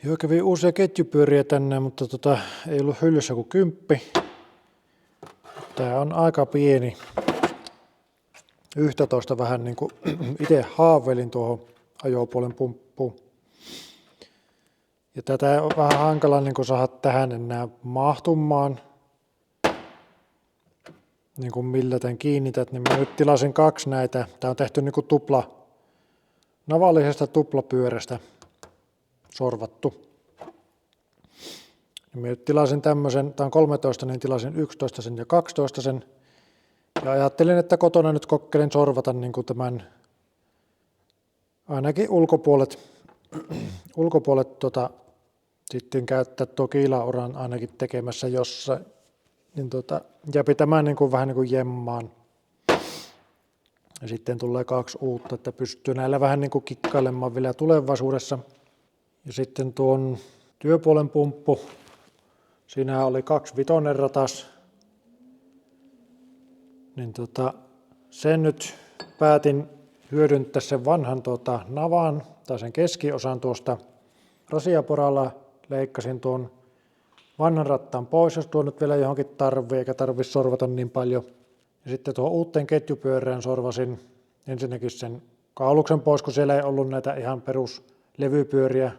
Joo, kävi uusia ketjupyöriä tänne, mutta ei ollut hyllyssä kuin 10. Tää on aika pieni. 11 vähän niin kuin itse haaveilin tuohon ajopuolen pumppuun. Ja tätä on vähän hankala niin kuin saada tähän enää mahtumaan. Niin kuin millä tämän kiinnität, niin mä nyt tilasin 2 näitä. Tää on tehty niin kuin navallisesta tuplapyörästä sorvattu. Mä nyt tilasin tämmösen, tää on 13, niin tilasin 11 sen ja 12 sen. Ja ajattelin, että kotona nyt kokkelen sorvata niin kuin tämän ainakin ulkopuolet sitten käyttää tuo kiilauran ainakin tekemässä jossain. Niin ja pitämään niin kuin vähän niin kuin jemmaan. Ja sitten tulee 2 uutta, että pystyy näillä vähän niin kuin kikkailemaan vielä tulevaisuudessa. Ja sitten tuon työpuolen pumppu. Siinä oli 2 vitonen ratas. Niin sen nyt päätin hyödyntää sen vanhan navan tai sen keskiosan tuosta rasiaporalla. Leikkasin tuon vanhan rattaan pois, jos tuo nyt vielä johonkin tarvii, eikä tarvitse sorvata niin paljon. Ja sitten tuohon uuteen ketjupyörään sorvasin ensinnäkin sen kauluksen pois, kun siellä ei ollut näitä ihan peruslevypyöriä.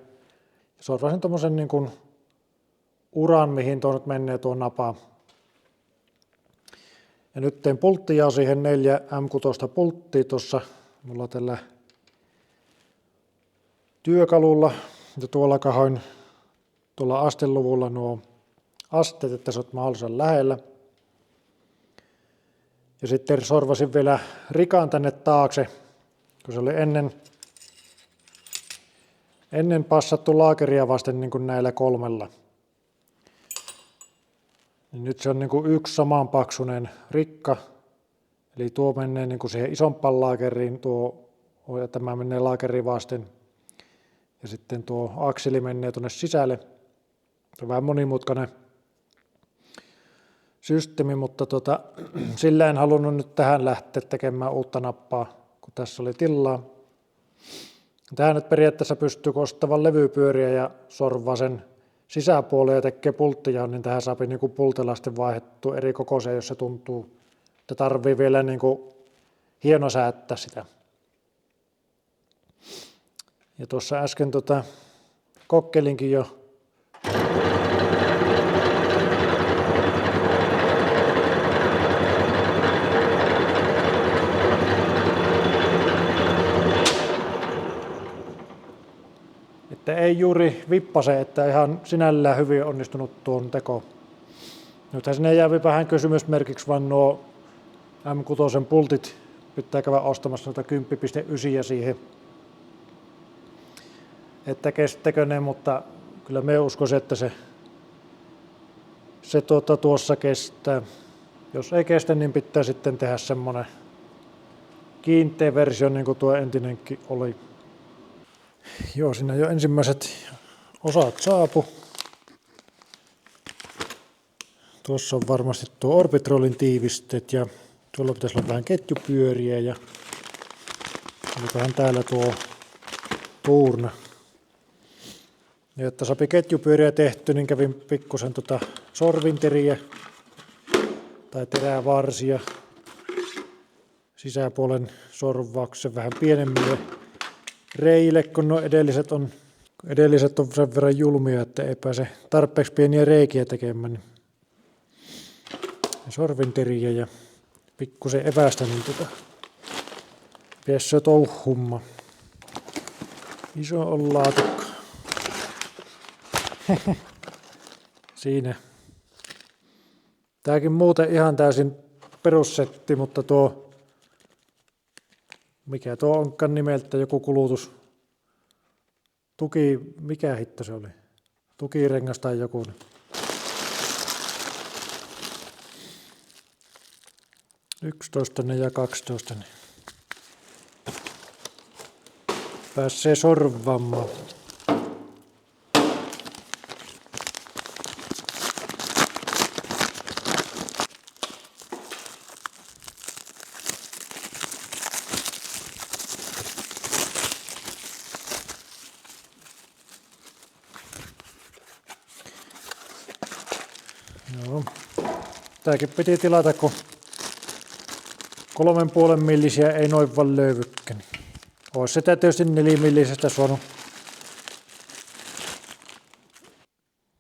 Sorvasin tuommoisen niin kuin uran, mihin tuo nyt menee tuo napa. Ja nyt tein pulttia siihen 4 M6 pulttia tuossa mulla tällä työkalulla. Ja tuolla kahoin tuolla asteluvulla nuo asteet, että se on mahdollisimman lähellä. Ja sitten sorvasin vielä rikan tänne taakse, kun se oli ennen passattu laakeria vasten niin kuin näillä 3. Niin nyt se on niin kuin 1 samanpaksuinen rikka, eli tuo menee niin kuin siihen isompaan laakeriin, ja tämä menee laakeriin vasten. Ja sitten tuo akseli menee tuonne sisälle. Se on vähän monimutkainen systeemi, mutta sillä en halunnut nyt tähän lähteä tekemään uutta nappaa, kun tässä oli tilaa. Tähän nyt periaatteessa pystyy ostavan levypyöriä ja sorvaa sen sisäpuolelle ja tekee pulttia, niin tähän saa niin kuin pultilla sitten vaihdettua eri kokoisia, jos se tuntuu, että tarvii vielä niin kuin hienosäättää sitä. Ja tuossa äsken kokkelinkin jo että ei juuri vippase, että ihan sinällään hyvin onnistunut tuon teko. Nythän sinne jää vähän kysymysmerkiksi, vaan nuo M6 pultit pitää käydä ostamassa noita 10.9 siihen. Että kestäkö ne, mutta kyllä me uskoisin, että se tuossa kestää. Jos ei kestä, niin pitää sitten tehdä semmonen kiinteä versio, niin kuin tuo entinenkin oli. Joo, siinä jo ensimmäiset osat saapu. Tuossa on varmasti tuo Orbitrolin tiivisteet ja tuolla pitäisi olla vähän ketjupyöriä ja olikohan täällä tuo tuurna. Ja jotta sapi ketjupyöriä tehty, niin kävin pikkusen sorvinteriä tai terävarsia sisäpuolen sorvauksen vähän pienemmille reille, kun nuo edelliset on sen verran julmia, että ei pääse tarpeeksi pieniä reikiä tekemään. Sorvinteriä ja pikkusen evästä, niin pääsee touhumma. Iso on laatikko. Siinä. Tääkin muuten ihan täysin perussetti, mutta mikä tuo onkaan nimeltä joku kulutus. Mikä hitto se oli? Tukirengas tai joku. 11 ja 12. Pääsee sorvaamaan. Joo. Tääkin piti tilata, kun 3,5 millisiä ei noin vaan löydykkä. Ois sitä tietysti 4 millisestä saanut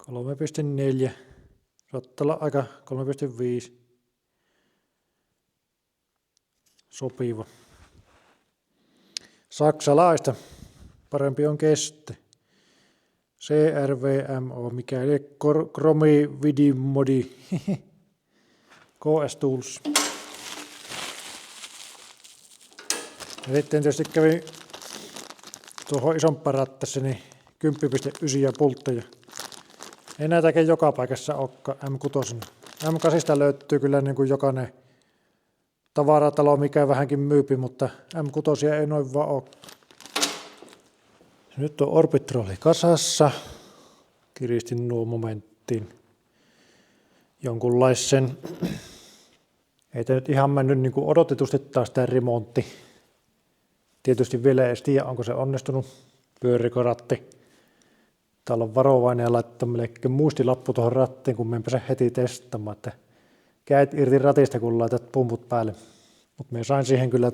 3,4. Saattaa olla aika 3,5. Sopiva. Saksalaista. Parempi on keste. CRVMO, mikä ei Chromi Vidimodi. KS Tools. Ja sitten tietysti kävin tuohon isompaan rattaassa niin 10,9 ja pultteja. Ei näitäkään joka paikassa olekaan M6. M8 löytyy kyllä niin kuin jokainen tavaratalo, mikä vähänkin myypi, mutta M6 ei noin vaan ole. Nyt on Orbitroli kasassa. Kiristin nuo momenttiin jonkunlaisen. Ei tämä nyt ihan mennyt niin kuin odotetusti taas tämä remontti. Tietysti vielä ei tiedä, onko se onnistunut. Pyörikö ratti. Täällä on varovainen ja laittaa melkein muistilappu tuohon rattiin, kun me en pääse heti testaamaan, että käät irti ratista, kun laitat pumput päälle. Mutta me sain siihen kyllä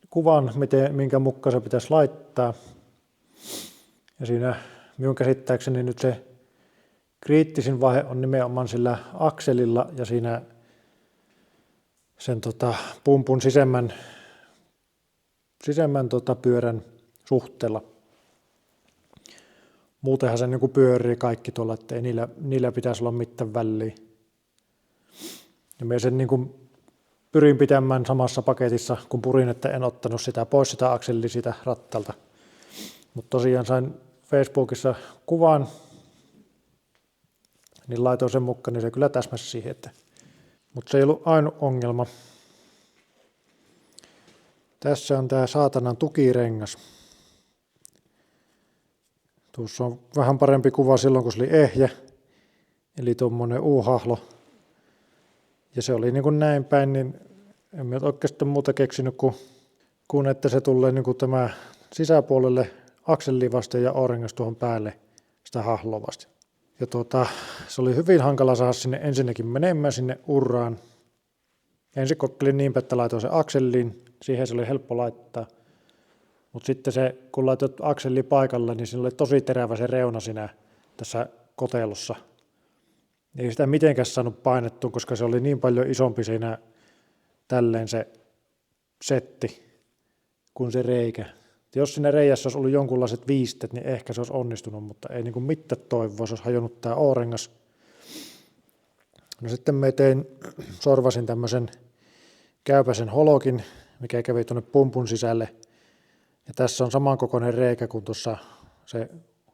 kuvan, minkä mukaan se pitäisi laittaa. Ja siinä minun käsittääkseni nyt se kriittisin vaihe on nimenomaan sillä akselilla ja siinä sen pumpun sisemmän pyörän suhteella. Muutenhan se niin pyörii kaikki tuolla, että ei niillä pitäisi olla mitään väliä. Ja minä sen niin pyrin pitämään samassa paketissa, kun purin, että en ottanut sitä pois sitä akselia siitä rattalta. Mutta tosiaan sain Facebookissa kuvan, niin laitoin sen mukaan, niin se kyllä täsmäsi siihen. Mutta se ei ollut ainoa ongelma. Tässä on tämä saatanan tukirengas. Tuossa on vähän parempi kuva silloin, kun se oli ehjä. Eli tuommoinen U-hahlo. Ja se oli niin kuin näin päin, niin en minä oikeastaan muuta keksinyt kuin että se tulee niin kuin tämä sisäpuolelle akseliin vasten ja O-rengas tuohon päälle sitä hahloa vasten. Ja se oli hyvin hankala saada sinne ensinnäkin menemään sinne urraan. Ensin kokeilin niinpä, että laitoin se akseliin. Siihen se oli helppo laittaa. Mutta sitten se, kun laitoit akseli paikalle, niin siinä oli tosi terävä se reuna siinä tässä kotelossa. Ei sitä mitenkään saanut painettua, koska se oli niin paljon isompi siinä tälleen se setti kuin se reikä. Jos siinä reijässä olisi ollut jonkunlaiset viistet, niin ehkä se olisi onnistunut, mutta ei niin kuin mitään toivoa, se olisi hajonnut tämä O-rengas. No sitten me sorvasin tämmöisen käypäisen holokin, mikä kävi tuonne pumpun sisälle. Ja tässä on samankokoinen reikä kuin tuossa se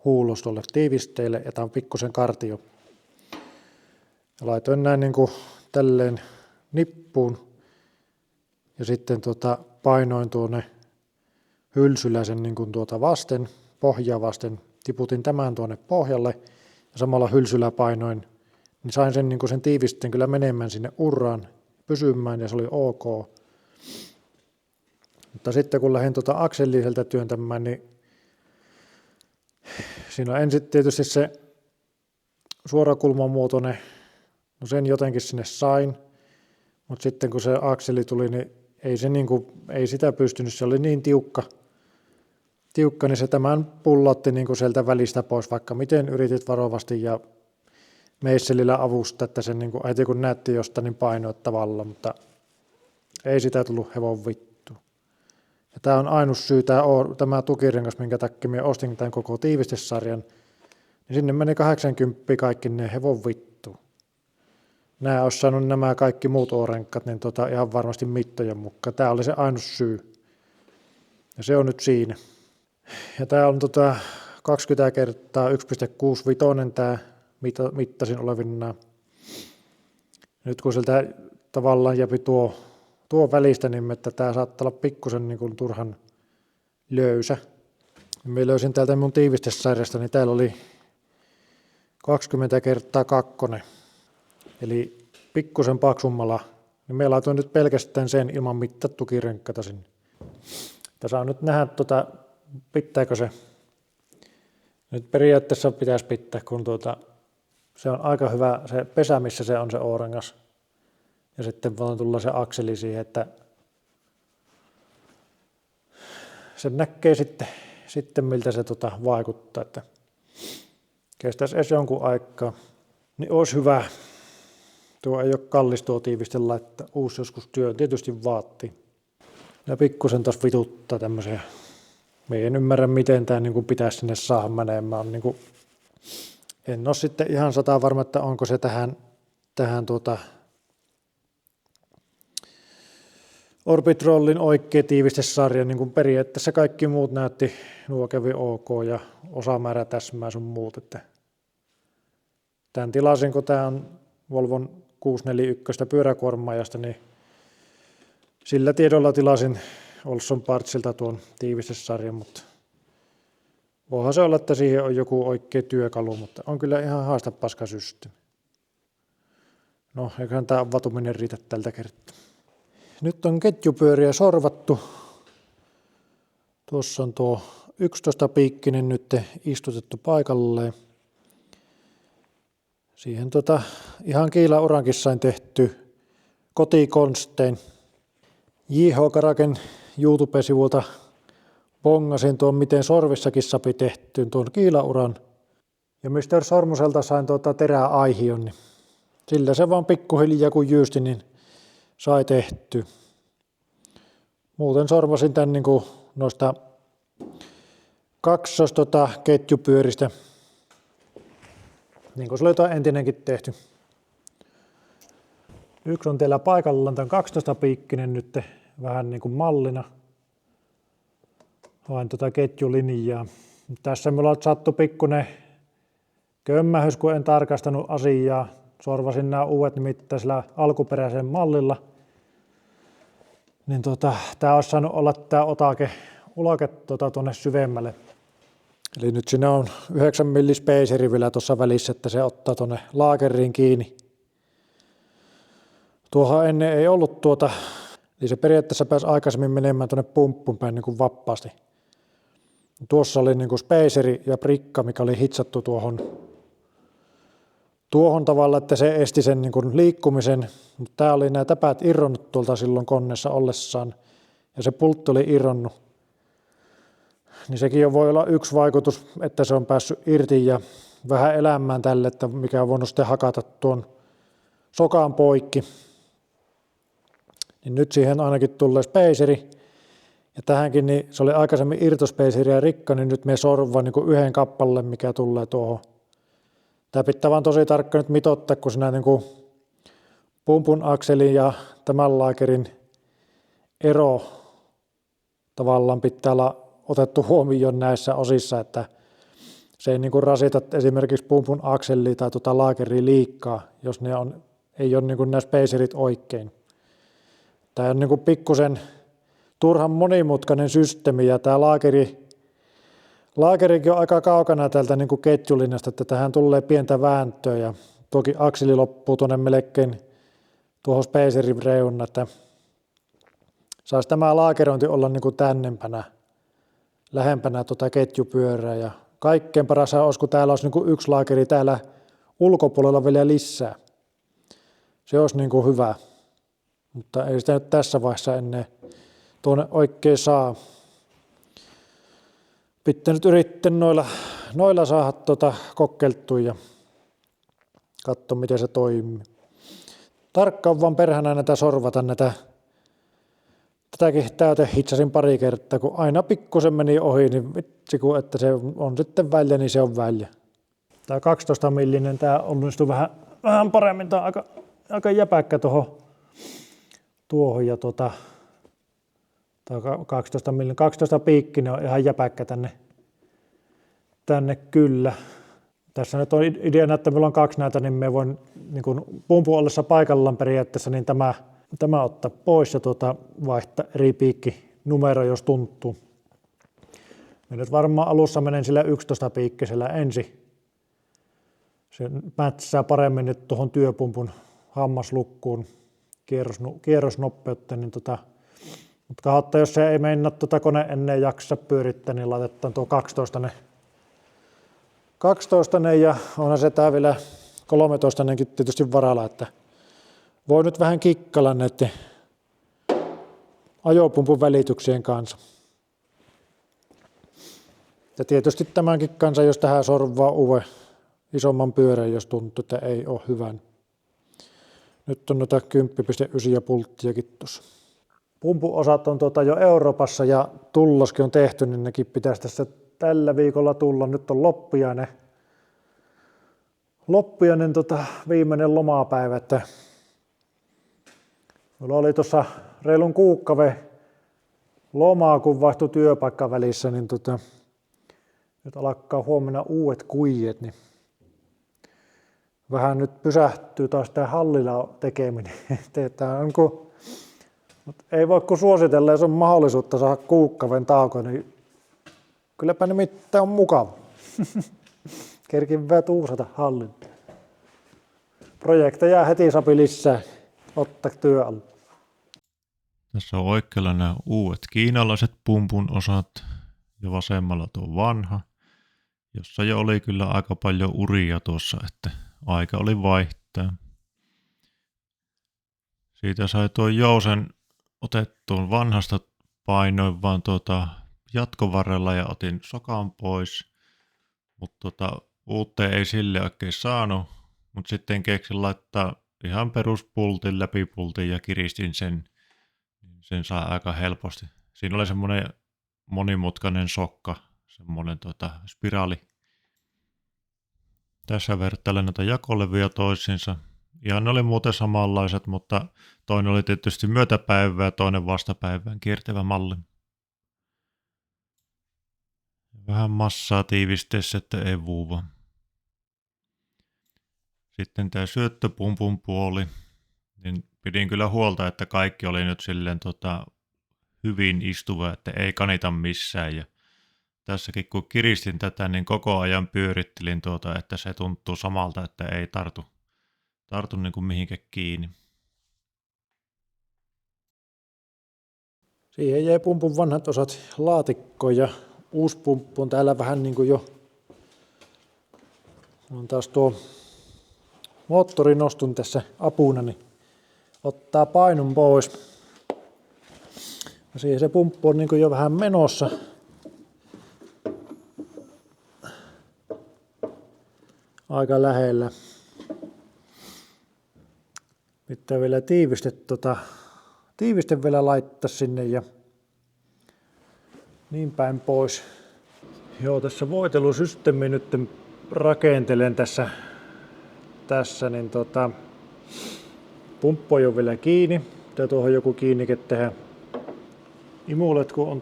huulos tuolle tiivisteille, ja tämä on pikkusen kartio. Ja laitoin näin niin kuin tälleen nippuun, ja sitten painoin tuonne hylsyläisen niin kuin vasten, pohjaa vasten, tiputin tämän tuonne pohjalle, ja samalla hylsyllä painoin, niin sain sen, niin kuin sen tiivisteen kyllä menemään sinne urraan, pysymään, ja se oli ok. Mutta sitten kun lähdin akseliseltä työntämään, niin siinä on ensin tietysti se suorakulmamuotoinen, no sen jotenkin sinne sain, mutta sitten kun se akseli tuli, niin ei sitä pystynyt, se oli niin tiukka, niin se tämän pullotti niin kuin sieltä välistä pois, vaikka miten yritit varovasti ja meisselillä avusta, että sen niin kuin, heti kun näytti jostain, niin painoi tavalla, mutta ei sitä tullut hevon vittu. Ja tämä on ainut syy, tämä tukirengas, minkä takia minä ostin tämän koko tiivistesarjan, niin sinne meni 80 kaikki ne hevon vittu. Nämä olisi saanut nämä kaikki muut O-renkat, niin ihan varmasti mittojen mukaan. Tämä oli se ainut syy. Ja se on nyt siinä. Ja tämä on 20 kertaa 1,65 tämä mittasin olevinaan. Nyt kun sieltä tavallaan jäpi tuo välistä, niin että tämä saattaa olla pikkusen niin kuin turhan löysä. Minä löysin täältä mun tiivistesarjasta, niin täällä oli 20 kertaa 2. Eli pikkusen paksummalla. Niin me laitoin nyt pelkästään sen ilman mitään tukirenkkata sinne. Tässä on nyt nähdä, pitääkö se. Nyt periaatteessa pitäisi pitää, kun Se on aika hyvä se pesä, missä se on se O-rengas. Ja sitten vaan tulla se akseli siihen, että sen näkee sitten miltä se vaikuttaa, että kestäisi edes jonkun aikaa. Niin olisi hyvä. Tuo ei ole kallis tuo tiiviste laittaa. Uusi joskus työ tietysti vaatii. Ja pikkusen taas vituttaa tämmöisiä. Me en ymmärrä, miten tämä niin pitäisi sinne saada menemään. Niin en ole sitten ihan 100% varma, että onko se tähän Orbitrollin oikea tiivistesarja. Niin kuin periaatteessa kaikki muut näytti, nuo kävi ok ja osamäärä täsmää sun muut. Että tämän tilasin, kun tämä on Volvon 641 pyöräkuormaajasta, niin sillä tiedolla tilasin Olsson Partsilta tuon tiivistesarjan, mutta voihan se olla, että siihen on joku oikea työkalu, mutta on kyllä ihan haastapaska systeemi. No, eiköhän tämä vatuminen riitä tältä kertaa. Nyt on ketjupyöriä sorvattu. Tuossa on tuo 11-piikkinen nyt istutettu paikalleen. Siihen ihan kiilaurankin sain tehty kotikonstein. J.H. Karaken YouTube-sivulta bongasin tuon, miten sorvissakin sapi tehtyyn tuon kiilauran. Ja Mr. Sormuselta sain teräaihion, niin sillä se vaan pikkuhiljaa kun jyysti, niin sai tehty. Muuten sorvasin tän niin kuin noista ketjupyöristä, niin kuin se oli tuo entinenkin tehty. Yksi on teillä paikallaan, tämän 12-piikkinen nyt vähän niin kuin mallina. Hain ketjulinjaa. Tässä minulla sattui pikkuinen kömmähys, kun en tarkastanut asiaa. Sorvasin nämä uudet nimittäin sillä alkuperäisen mallilla. Niin tämä olisi saanut olla tämä ulake tuonne syvemmälle. Eli nyt siinä on 9 mm spaceri vielä tuossa välissä, että se ottaa tuonne laakeriin kiinni. Tuohan ennen ei ollut eli se periaatteessa pääsi aikaisemmin menemään tuonne pumppuun päin niin kuin vapaasti. Tuossa oli niin kuin spaceri ja prikka, mikä oli hitsattu tuohon tavalla, että se esti sen niin kuin liikkumisen, mutta tämä oli nämä täpäät irronnut tuolta silloin koneessa ollessaan ja se pultti oli irronnut. Niin sekin voi olla yksi vaikutus, että se on päässyt irti ja vähän elämään tälle, että mikä on voinut sitten hakata tuon sokaan poikki. Niin nyt siihen ainakin tulee spaceri ja tähänkin niin se oli aikaisemmin irtospaceri ja rikka, niin nyt me sorvaan niin kuin yhden kappaleen, mikä tulee tuohon. Tämä pitää vaan tosi tarkka nyt mitoittaa, kun siinä niin kuin pumpun akselin ja tämän laakerin ero tavallaan pitää olla otettu huomioon näissä osissa, että se ei niin kuin rasita esimerkiksi pumpun akselia tai laakeria liikaa, jos ne ei ole niin kuin nämä spacerit oikein. Tämä on niin kuin pikkusen turhan monimutkainen systeemi ja tämä laakerikin on aika kaukana tältä niin kuin ketjulinjasta, että tähän tulee pientä vääntöä ja toki akseli loppuu tuonne melkein tuohon spacerin reunaan, että saisi tämä laakerointi olla niin kuin tännempänä, lähempänä ketjupyörää ja kaikkein paras olisi, kun täällä olisi niin kuin yksi laakeri täällä ulkopuolella vielä lisää. Se olisi niin kuin hyvä, mutta ei sitä nyt tässä vaiheessa ennen tuonne oikein saa. Pitää nyt yrittää noilla saada kokeiltua ja katsoa, miten se toimii. Tarkkaan vaan perhänä näitä sorvata tätäkin täyte hitsasin pari kertaa, kun aina pikkusen meni ohi, niin vitsi kun, että se on sitten väljä, niin se on väljä. Tämä 12 millinen, tämä onnistui vähän paremmin, tämä on aika jäpäkkä tuohon ja tämä 12 millinen, 12 piikkinen on ihan jäpäkkä tänne kyllä. Tässä nyt on ideana, että meillä on kaksi näitä, niin me voin niin kuin pumpun ollessa paikallaan periaatteessa, niin tämä ottaa pois ja vaihtaa eri piikkinumero, jos tuntuu. Me nyt varmaan alussa menen sillä 11-piikkisellä ensin. Se mätsää paremmin nyt tuohon työpumpun hammaslukkuun kierrosnopeutta, niin mutta katsotaan, jos se ei mennä kone ennen jaksa pyörittää, niin laitetaan tuo 12 ja onhan se tää vielä 13 tietysti varalla, että voi nyt vähän kikkailla näiden ajopumpun välityksien kanssa. Ja tietysti tämänkin kanssa, jos tähän sorvaa uuden isomman pyörän, jos tuntuu, että ei ole hyvän. Nyt on noita 10,9 ja pulttiakin tuossa. Pumpun osat on jo Euroopassa ja tulloskin on tehty, niin nekin pitäisi tässä tällä viikolla tulla. Nyt on loppujainen viimeinen lomapäivä. Että mulla oli tuossa reilun kuukkave lomaa, kun vaihtui työpaikka välissä, niin nyt alkaa huomenna uudet kuijet, niin vähän nyt pysähtyy taas tämä hallilla tekeminen. Mutta ei voi kuin suositella, jos on mahdollisuutta saada kuukkaven tauko, niin kylläpä nimittäin on mukava. Kerkin vähän tuusata hallin. Projekteja heti sapi lisää ottaa työ alle. Tässä on oikealla nämä uudet kiinalaiset pumpun osat ja vasemmalla tuo vanha, jossa jo oli kyllä aika paljon uria tuossa, että aika oli vaihtaa. Siitä sai tuo jousen otettuun vanhasta painoin vaan jatkovarrella ja otin sokan pois, mutta uuteen ei sille oikein saanut, mutta sitten keksin laittaa ihan peruspultin läpi pultin ja kiristin sen saa aika helposti. Siinä oli semmoinen monimutkainen sokka, semmoinen spiraali. Tässä vertailen näitä jakolevyjä toisiinsa. Ihan ne oli muuten samanlaiset, mutta toinen oli tietysti myötäpäivää ja toinen vastapäivään kiertävä malli. Vähän massaa tiivisteessä, että ei vuuva. Sitten tämä syöttöpumpun puoli, niin pidin kyllä huolta, että kaikki oli nyt silleen hyvin istuva, että ei kanita missään. Ja tässäkin kun kiristin tätä, niin koko ajan pyörittelin että se tuntuu samalta, että ei tartu niin kuin mihinkään kiinni. Siihen jäi pumpun vanhat osat laatikkoon ja uusi pumppu on täällä vähän niin kuin jo. On taas tuo moottorinostun tässä apuna, niin ottaa painon pois. Ja siihen se pumppu on niin kuin jo vähän menossa. Aika lähellä. Pitää vielä tiiviste vielä laittaa sinne ja niin päin pois. Joo, tässä voitelusysteemi nyt rakentelen tässä niin pumppu on jo vielä kiinni. Pitää tuohon joku kiinnike tehdä. Imuletku on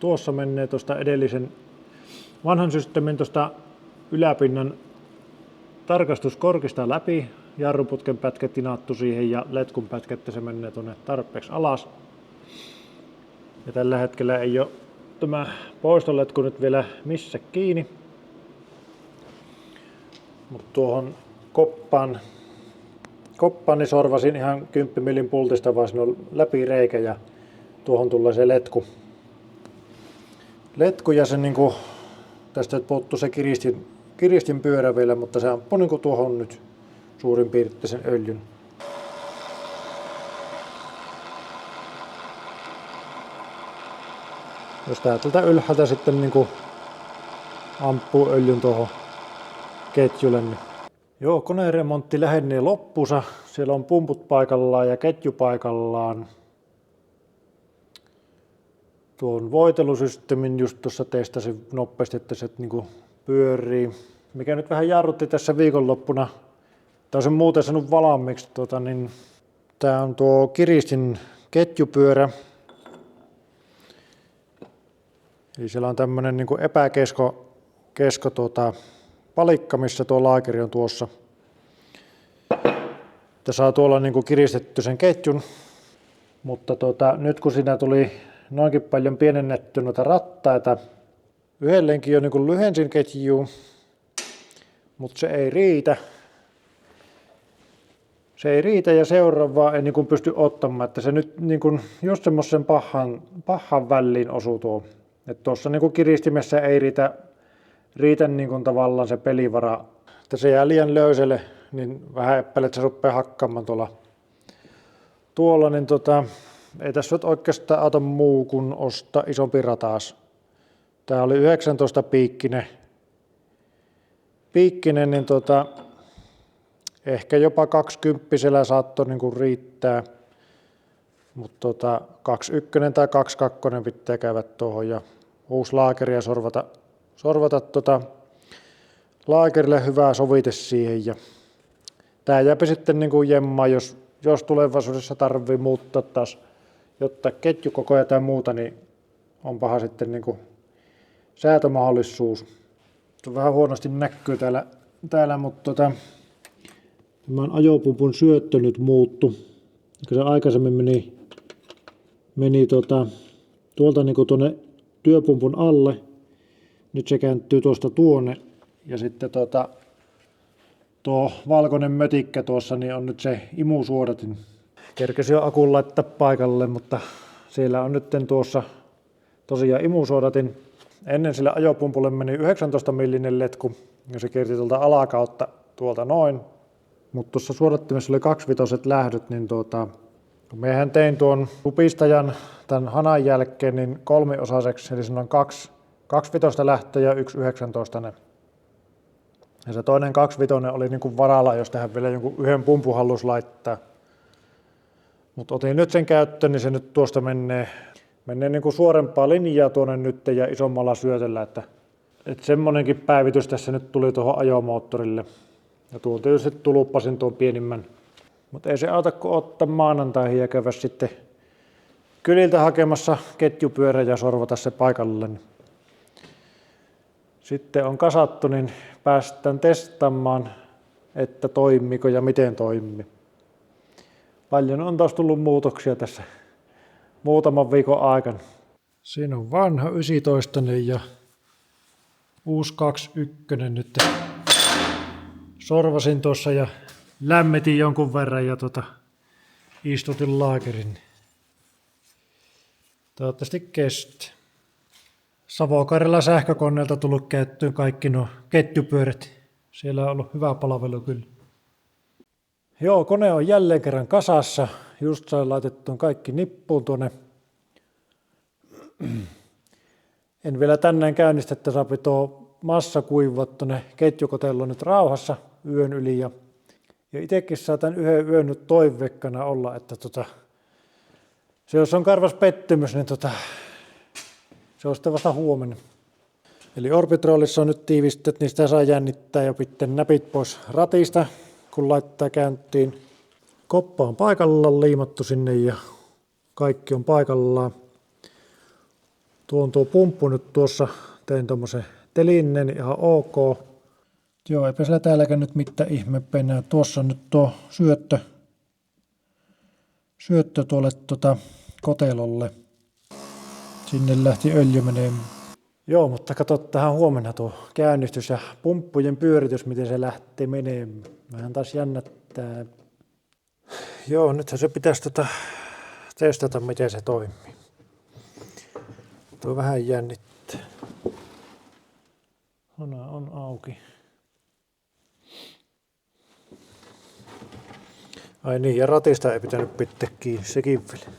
tuossa menee tuosta edellisen vanhan systeemin tuosta yläpinnan tarkastuskorkista läpi. Jarruputken pätkä tinaattu siihen ja letkun pätkä, että se menee tuonne tarpeeksi alas. Ja tällä hetkellä ei ole tämä poistoletku nyt vielä missä kiinni. Mutta tuohon koppaan niin sorvasin ihan 10 millin pultista, vaan siinä on läpireikä ja tuohon tulee se letku ja se niinku, tästä puuttuu se kiristin pyörä vielä, mutta se ampuu niinku tuohon nyt suurin piirtein sen öljyn. Jos tää tältä ylhäältä sitten niinku ampuu öljyn tuohon ketjulle, niin joo, koneremontti lähenee loppuunsa. Siellä on pumput paikallaan ja ketju paikallaan. Tuon voitelusysteemin just tuossa testasin nopeasti, että se niinku pyörii. Mikä nyt vähän jarrutti tässä viikonloppuna. Tämä on sen muuten sanonut valmiiksi. Niin tämä on tuo kiristin ketjupyörä. Eli siellä on tämmöinen niinku epäkesko palikka, missä tuo laakeri on tuossa. Että saa tuolla niinku kiristetty sen ketjun. Mutta nyt kun siinä tuli noinkin paljon pienennetty noita rattaita, yhdellenkin jo niinku lyhensin ketjuun, mutta se ei riitä. Se ei riitä ja seuraavaa ei niinku pysty ottamaan, että se nyt niinku just semmoisen pahan väliin osuu tuo. Että tuossa niinku kiristimessä ei riitä niinku tavallaan se pelivara että se jää liian löyselle, niin vähän epäilen, että se rupeaa hakkaamaan tuolla niin ei tässä nyt oikeastaan auta muu kuin ostaa isompi ratas. Tää oli 19 piikkinen niin ehkä jopa 20 saattoi niinku riittää, mutta 21 tai 22 pitää käydä tuohon ja uusi laakeri ja sorvata laakerille hyvää sovite siihen. Ja tää jääpi sitten niinku jemmaan, jos tulevaisuudessa tarvii muuttaa taas jotta ketjukokoja tai muuta, niin onpahan sitten niinku säätömahdollisuus. Vähän huonosti näkyy täällä mutta tämän ajopumpun syöttö nyt muuttu. Se aikaisemmin meni tuolta niinku tuonne työpumpun alle. Nyt se kääntyy tuosta tuonne ja sitten tuo valkoinen mötikkä tuossa niin on nyt se imusuodatin. Kerkesin jo akun laittaa paikalle, mutta siellä on nyt tuossa tosiaan imusuodatin. Ennen sille ajopumpulle meni 19 millinen letku ja se kierti tuolta alakautta tuolta noin. Mutta tuossa suodattimessa oli 2-vitoset lähdöt, niin kun miehän tein tuon supistajan tämän hanan jälkeen niin 3-osaiseksi, eli siinä on 2 vitosta lähtöä ja 1 19. Ja se toinen 2 vitonen oli niin kuin varalla, jos tähän vielä jonkun yhden pumpun halusi laittaa. Mutta otin nyt sen käyttöön, niin se nyt tuosta menee niin kuin suorempaa linjaa tuonne nyt ja isommalla syötöllä, että semmonenkin päivitys tässä nyt tuli tuohon ajomoottorille. Ja tuon tietysti tuluppasin tuon pienimmän. Mutta ei se auta kun ottaa maanantaihin ja käydä sitten kyliltä hakemassa ketjupyörä ja sorvata se paikalle. Sitten on kasattu, niin päästään testaamaan, että toimiiko ja miten toimii. Paljon on taas tullut muutoksia tässä muutaman viikon aikana. Siinä on vanha 19 ja uusi 21 nyt. Sorvasin tuossa ja lämmitin jonkun verran ja istutin laakerin. Toivottavasti kestää. Savo-Karjalan sähkökoneelta tullut käyttöön kaikki nuo ketjupyörät. Siellä on ollut hyvä palvelu kyllä. Joo, kone on jälleen kerran kasassa. Just sain laitettua kaikki nippuun tuonne. En vielä tänään käynnistä, että saa tuo massa kuivua tuonne ketjukotelloon nyt rauhassa yön yli. Ja itsekin saa tämän yhden yön nyt toivekkana olla, että se jos on karvas pettymys, niin se on sitten vasta huomenna. Eli Orbitrollissa on nyt tiivistet, niin sitä saa jännittää ja pitää näpit pois ratista, kun laittaa käyntiin. Koppa on paikallaan liimattu sinne ja kaikki on paikallaan. Tuo pumppu nyt tuossa, tein tuommoisen telinnen, ihan ok. Joo, eipä sillä täälläkään nyt mitään ihmeempää enää. Tuossa on nyt tuo syöttö tuolle kotelolle. Sinne lähti öljy menemään. Joo, mutta katso tähän huomenna tuo käynnistys ja pumppujen pyöritys, miten se lähtee menemään. Vähän taas jännättää. Joo, nythän se pitäisi testata, miten se toimii. Tuo vähän jännittää. Hana on auki. Ai niin, ja ratista ei pitänyt pitää kiinni, sekin vielä.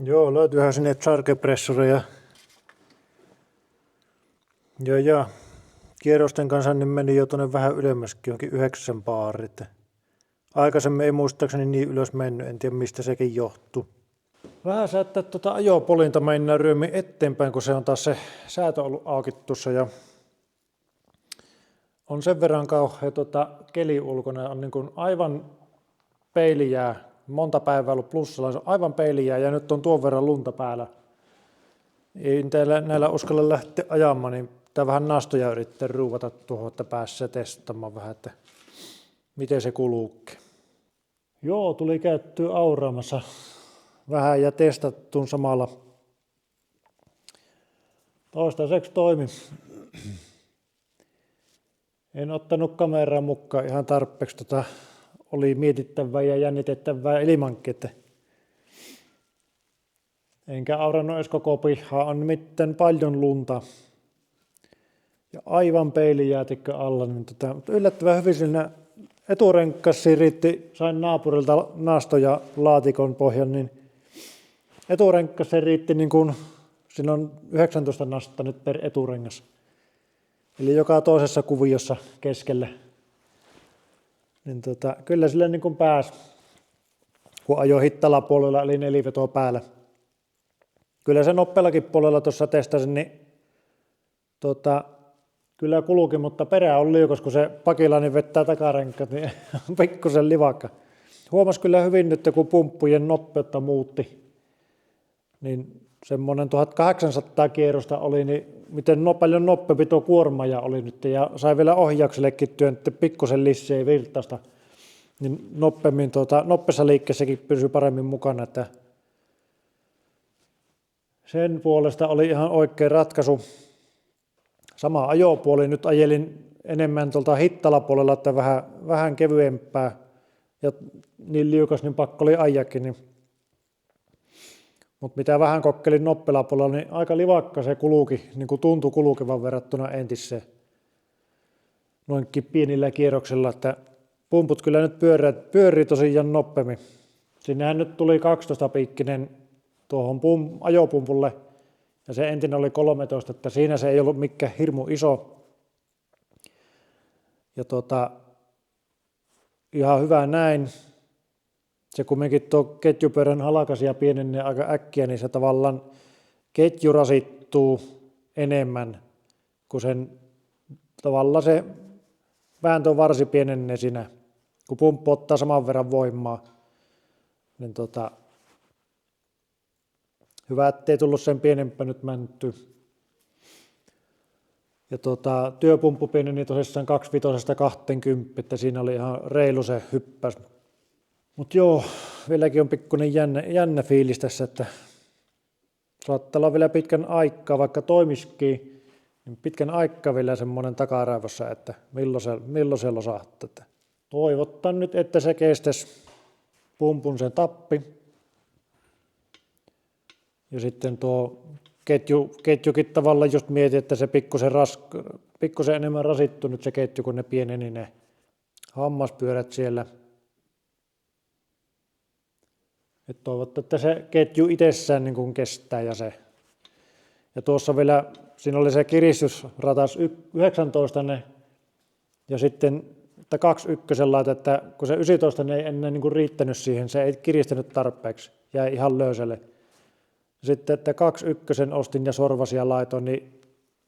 Joo, löytyyhän sinne chargepressureja. Ja kierrosten kanssa niin meni jo tuonne vähän ylemmäskin, johonkin 9 baari. Aikaisemmin ei muistaakseni niin ylös mennyt, en tiedä mistä sekin johtuu. Vähän säyttää ajopolinta mennään ryömin eteenpäin, kun se on taas se säätö ollut auki tuossa ja on sen verran kauhea keli ulkona, on niin kuin aivan peilijää, monta päivää ollut plussalla, se on aivan peilijää ja nyt on tuon verran lunta päällä. Ei näillä uskalla lähteä ajamaan, niin pitää vähän nastoja yrittää ruuvata tuohon, että pääsee testaamaan vähän, että miten se kuluukin. Joo, tuli käyttöä auraamassa vähän ja testattuun samalla. Toistaiseksi toimi. En ottanut kameraa mukaan ihan tarpeeksi. Oli mietittävää ja jännitettävää ilmankin, että enkä aurannut edes koko pihaa, on nimittäin paljon lunta. Ja aivan peilijäätikkö alla. Niin mutta yllättävän hyvin siinä eturenkkasiin riitti, sain naapurilta naasto ja laatikon pohjan, niin eturenkkasiin riitti niin kuin, siinä on 19 nasta nyt per eturengas. Eli joka toisessa kuviossa keskellä. Niin kyllä sille niin kuin pääsi, kun ajoi hittalapuolella eli nelivetoa päällä. Kyllä se nopeallakin puolella tuossa testasin, niin kyllä kulki, mutta perä on liukas, kun se pakilainen vettää takarenkat, niin on pikkusen livakka. Huomasi kyllä hyvin nyt, kun pumppujen nopeutta muutti, niin semmoinen 1800 kierrosta oli, niin miten paljon nopeampi tuo kuormaja oli nyt, ja sai vielä ohjauksellekin työntää pikkusen lisää virtausta, niin nopeammin nopeassa liikkeessäkin pysyi paremmin mukana, että sen puolesta oli ihan oikea ratkaisu. Sama ajopuoli, nyt ajelin enemmän tuolta hittalapuolella, että vähän kevyempää ja niin liukas, niin pakko oli ajakin. Niin. Mutta mitä vähän kokkelin nopealla puolella, niin aika livakka se kuluki, niin kuin tuntui kulukevan verrattuna entiseen noinkin pienillä kierroksilla, että pumput kyllä nyt pyörii tosiaan nopeammin. Sinnehän nyt tuli 12-piikkinen tuohon ajopumpulle, ja se entinen oli 13, että siinä se ei ollut mikään hirmu iso. Ja ihan hyvä näin. Se kumminkin tuo ketjupyörän halkaisija pienenee aika äkkiä, niin se tavallaan ketju rasittuu enemmän, kun sen tavallaan se vääntövarsi pienenee siinä, kun pumppu ottaa saman verran voimaa. Niin hyvä, ettei tullut sen pienempää nyt mänttyä. Ja työpumppu pieneni tosissaan 25-20, että siinä oli ihan reilu se hyppäys. Mutta joo, vieläkin on pikkuinen jännä fiilis tässä, että saattaa olla vielä pitkän aikaa, vaikka toimisikin, niin pitkän aikaa vielä semmoinen takaraivossa, että milloin se losahtaa. Toivotaan nyt, että se kestäisi pumpun sen tappi. Ja sitten tuo ketjukin tavallaan just mietin, että se pikkusen enemmän rasittuu nyt se ketju, kun ne pieneni ne hammaspyörät siellä. Et toivottavasti, että se ketju itsessään niin kuin kestää ja tuossa vielä, siinä oli se kiristysratas 19 ja sitten että 21 laita, että kun se 19 ei enää niin kuin riittänyt siihen, se ei kiristänyt tarpeeksi, jäi ihan löysälle. Sitten, että 21 ostin ja sorvasia laitoin, niin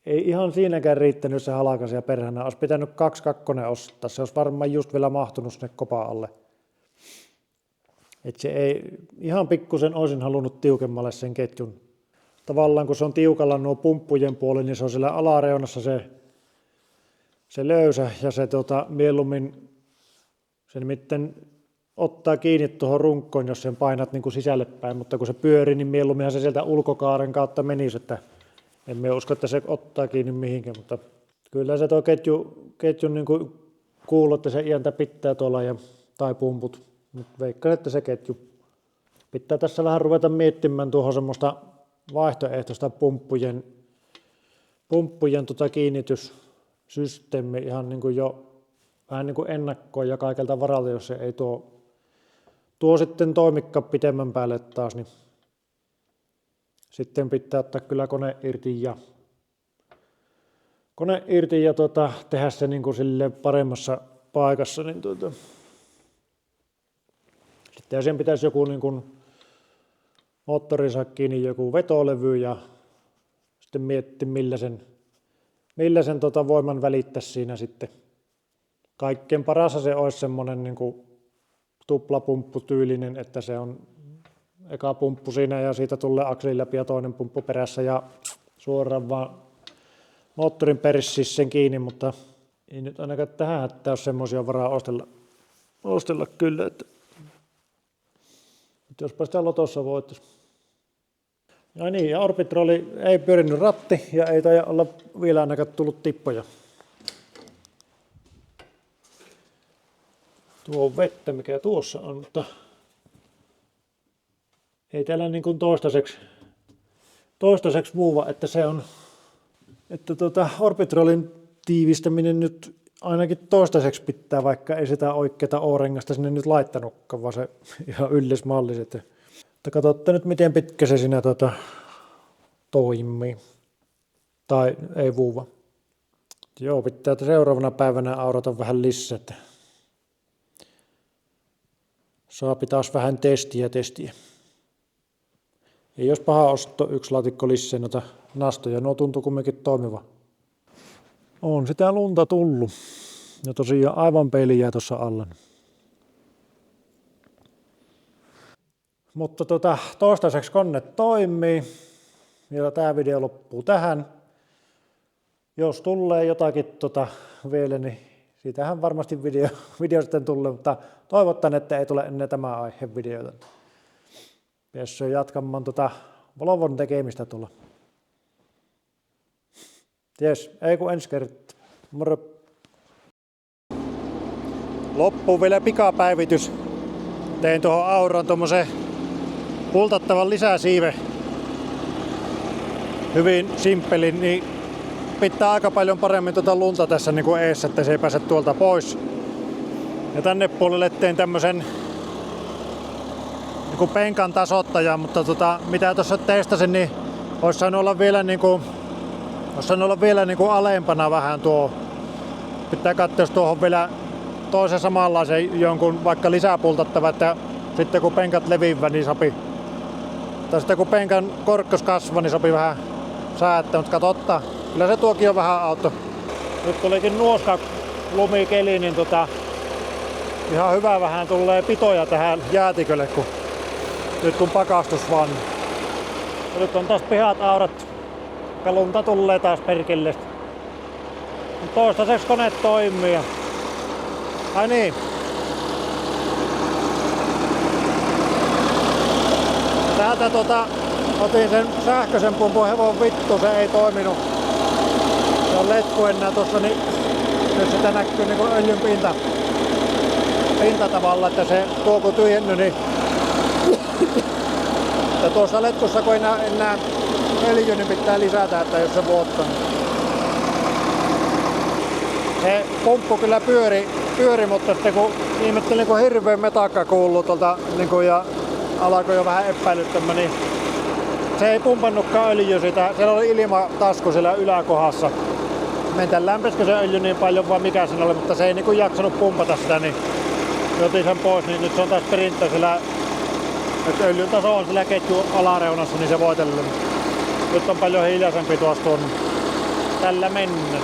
ei ihan siinäkään riittänyt se halkaisija perhana. Olisi pitänyt 22 ostaa. Se olisi varmaan just vielä mahtunut sinne kopaan alle. Että se ei, ihan pikkusen olisin halunnut tiukemmalle sen ketjun. Tavallaan kun se on tiukalla nuo pumppujen puoli, niin se on siellä alareunassa se löysä ja se mieluummin se nimittäin ottaa kiinni tuohon runkkoon, jos sen painat niin kuin sisälle päin, mutta kun se pyörii, niin mieluumminhan se sieltä ulkokaaren kautta menisi, että emme usko, että se ottaa kiinni mihinkään, mutta kyllä se tuo ketjun niin kuin kuuluu, että se iäntä pitää tuolla tai pumput, mutta veikkaan, että se ketju pitää tässä vähän ruveta miettimään tuohon semmoista vaihtoehtoista pumppujen kiinnityssysteemi ihan niin kuin jo vähän niin kuin ennakkoon ja kaikelta varalta, jos se ei tuo sitten toimikka pitemmän päälle taas, niin sitten pitää ottaa kyllä kone irti ja tehdä se niin kuin silleen paremmassa paikassa. Niin sitten sen pitäisi joku niin kuin moottorin saa kiinni joku vetolevy ja sitten miettiä millä sen voiman välittäisi siinä sitten. Kaikkein paras se olisi semmoinen niin kuin tuplapumpputyylinen, että se on eka pumppu siinä ja siitä tulee akselin läpi ja toinen pumppu perässä ja suoraan vaan moottorin perissiin sen kiinni, mutta ei nyt ainakaan tähän hätää ole semmoisia varaa ostella kyllä, että jospa sitä lotossa voittaisi. Ja niin, ja Orbitroli ei pyörinyt ratti ja ei taida olla vielä ainakaan tullut tippoja. Tuo on vettä, mikä tuossa on, mutta ei täällä niin kuin toistaiseksi muuva, että se on, että Orbitrolin tiivistäminen nyt ainakin toistaiseksi pitää, vaikka ei sitä oikeata O-rengasta sinne nyt laittanutkaan, vaan se ihan yllismalliset. Että katsotte nyt, miten pitkä se siinä toimii. Tai ei vuuva. Joo, pitää seuraavana päivänä aurata vähän lisää. Saapi taas vähän testiä. Ei jos paha osto yksi laatikko lisää noita nastoja. Nuo tuntuu kumminkin toimiva. On sitä lunta tullut. Ja tosiaan aivan peili jää tuossa alla. Mutta toistaiseksi kone toimii. Ja tämä video loppuu tähän. Jos tulee jotakin vielä, niin siitähän varmasti video sitten tulee, mutta toivotan, että ei tule ennen tämän aiheen videota. Pääsee jatkamaan Volvon tekemistä tulla. Jes, ei kun ensi kertaa. Moro. Loppuun vielä pikapäivitys. Tein tuohon Auraan tommosen pultattavan lisäsiive. Hyvin simppeli, niin pitää aika paljon paremmin lunta tässä niin kuin eessä, että se ei pääse tuolta pois. Ja tänne puolelle tein tämmösen niin kuin penkan tasoittajan, mutta mitä tuossa testasin, niin olisi saanut olla vielä niin kuin alempana vähän tuo. Pitää katsoa, jos tuohon vielä toisen samanlaisen jonkun vaikka lisäpultattava, että sitten kun penkat leviivät, niin sopii. Tai sitten kun penkan korkeus kasvaa, niin sopii vähän säättää, mutta katsotaan. Kyllä se tuokin on vähän auto. Nyt tulikin nuoska lumikeli, niin ihan hyvä vähän tulee pitoja tähän jäätikölle, kun pakastus vaan. Ja nyt on taas pihat aurat. Lunta tulee taas perkille. Toistaiseksi kone toimii. Ai niin. Täältä otin sen sähköisen pumpun, hevon vittu, se ei toiminut. Se on letku enää tuossa, niin nyt sitä näkyy niin kuin öljyn pinta tavalla, että se tuo kun tyhjenny, niin ja tuossa letkussa kun ei enää öljy, niin pitää lisätä, että jos se vuottaa. Se pumppu kyllä pyöri, mutta sitten kun ihmettelin, kun hirveän metakka kuuluu tuolta niin ja alkoi jo vähän epäilyttämään, niin se ei pumpannutkaan öljy sitä. Siellä oli ilmatasku siellä yläkohdassa. Mentään lämpisikö se öljy niin paljon vai mikä siinä oli, mutta se ei niin jaksanut pumpata sitä, niin otin sen pois, niin nyt se on taas perinteisellä, että öljyn taso on sillä ketjun alareunassa, niin se voitellut. Nyt on paljon hiljaisempi tuossa tuon. Tällä mennään.